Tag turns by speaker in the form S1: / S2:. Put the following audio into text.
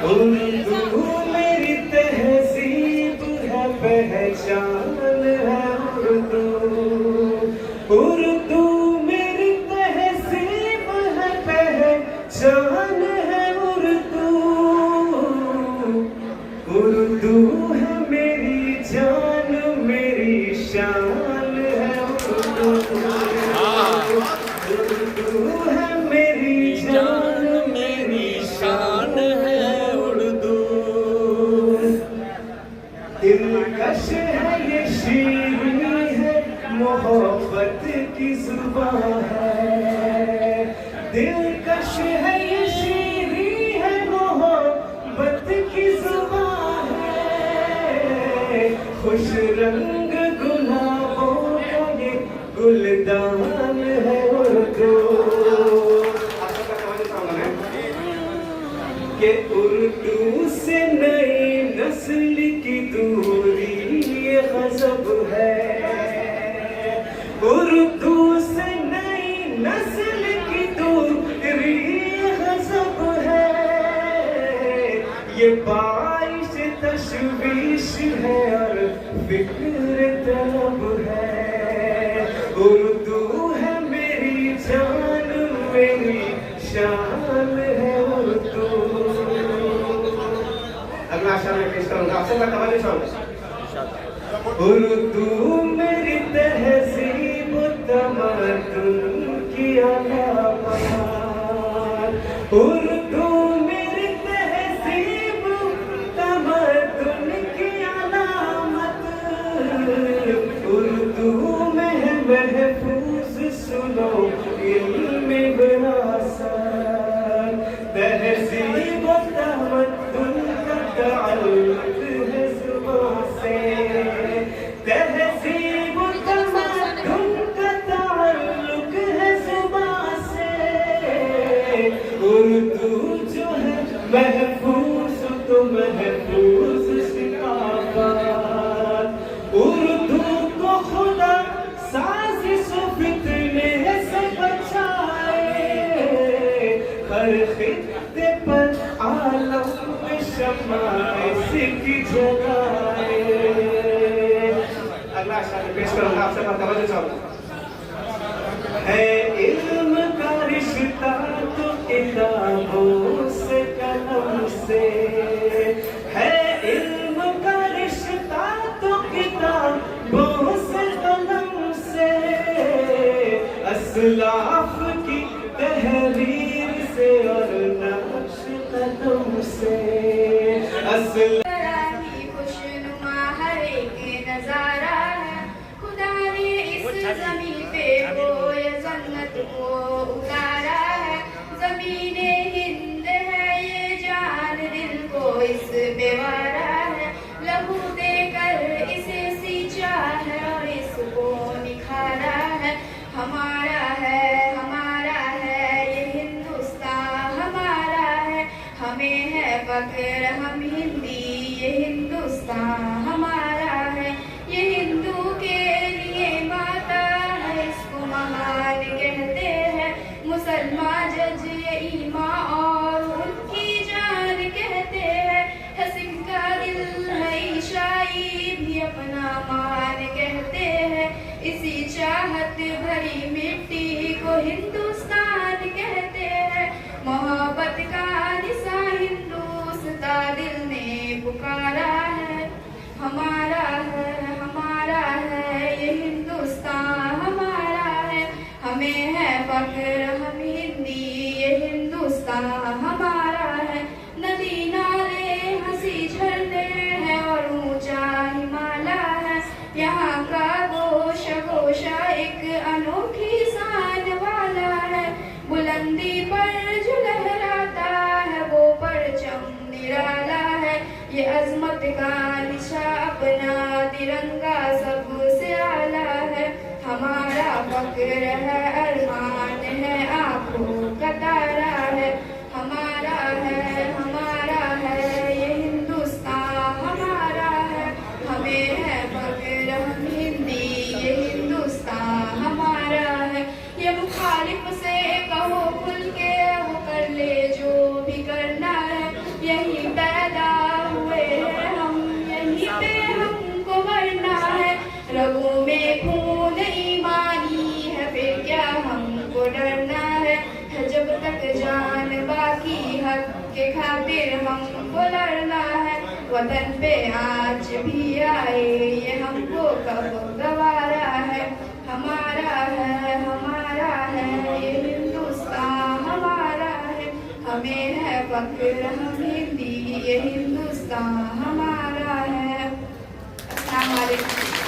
S1: उर्दू मेरी तहजीब है, पहचान है उर्दू। उर्दू मेरी तहजीब है, पहचान है उर्दू। उर्दू है मेरी जान, मेरी शान है उर्दू। उर्दू है मेरी जान, मेरी शान है उर्दू। दिलकश है ये शीरी है, मोहब्बत की जुबान है। दिलकश है ये शीरी है, मोहब्बत की जुबान है। खुश रंग गुलाबों का ये गुलदान है उर्दू। कि उर्दू से नई नस्ल की दूरी ये गजब है। उर्दू से नई नस्ल की दूरी ये गजब है। ये बाइश तशवीश है और फिक्र तलब है। उर्दू है मेरी जान, मेरी शान है उर्दू। अगला शान में पेश करूंगा आपसे मैं कवाली सॉन्ग। उर्दू मेरी तहजीब तमद्दुन की अलामत। उर्दू मेरी तहजीब तमद्दुन की अलामत। उर्दू में है महफूज सुनो इल्म विरासत। तहजीब तमद्दुन का ताल्लुक है जुबान से। तहजीब तमद्दुन का ताल्लुक है जुबान से। उर्दू जो है महफूज तो महफूज सिकाफत। उर्दू को खुदा साजिश फितने से बचाए। हर खित्ते पर आलम में शमाए सिकी जलाए। अगला शान पेश करूंगा आपसे मैं तवज्जो चाहूंगा। है इल्म का रिश्ता तो किताबों से कलम से। है इल्म का रिश्ता तो किताबों से कलम से। असलाफ की तहरीर से और नक्श कदम से।
S2: खुशनुमा हर एक नजारा है। खुदा ने इस जमीन पे वो ये जन्नत को उतारा है। जमीने हिंद है ये जान, दिल को इस बेवारा है। लहू देकर इसे सींचा है और इसको निखारा है। हमारा है ये हिंदुस्तान हमारा है। हमें है फक्र हम हिंदी, ये हिंदुस्तान हमारा है। ये हिंदू के लिए माता है, इसको महान कहते हैं। मुसलमान जज ये ईमां और उनकी जान कहते हैं। हसीन का दिल है ईशाई भी अपना मान कहते हैं। इसी चाहत भरी मिट्टी को हिंदुस्तान कहते हैं। मोहब्बत का निशा हिंदुस्तान दिल ने पुकारा है। हमारा है ये हिंदुस्तान हमारा है। हमें है फक्र हम हिंदी, ये हिंदुस्तान हमारा है। नदी नाले हंसी झरने हैं और ऊंचा हिमालय है। यहाँ का गोशा एक अनोखी शान वाला है। बुलंदी पर जो लहराता है वो परचम निराला है। ये अजमत का निशा अपना तिरंगा सबसे आला है। हमारा फक्र है अरमान है आंखों का तारा है। हमारा है ये हिंदुस्तान हमारा है। हमें है फक्र हम हिंदी, ये हिंदुस्तान हमारा है। ये मुखालिफ से कहो खुल के वो कर ले जो भी करना है। यही के खातिर हमको लड़ना है। वतन पे आज भी आए ये हमको कब गवारा है। हमारा है ये हिंदुस्तान हमारा है। हमें है फक्र हम हिंदी ये हिंदुस्तान हमारा है। अस्सलाम वालेकुम।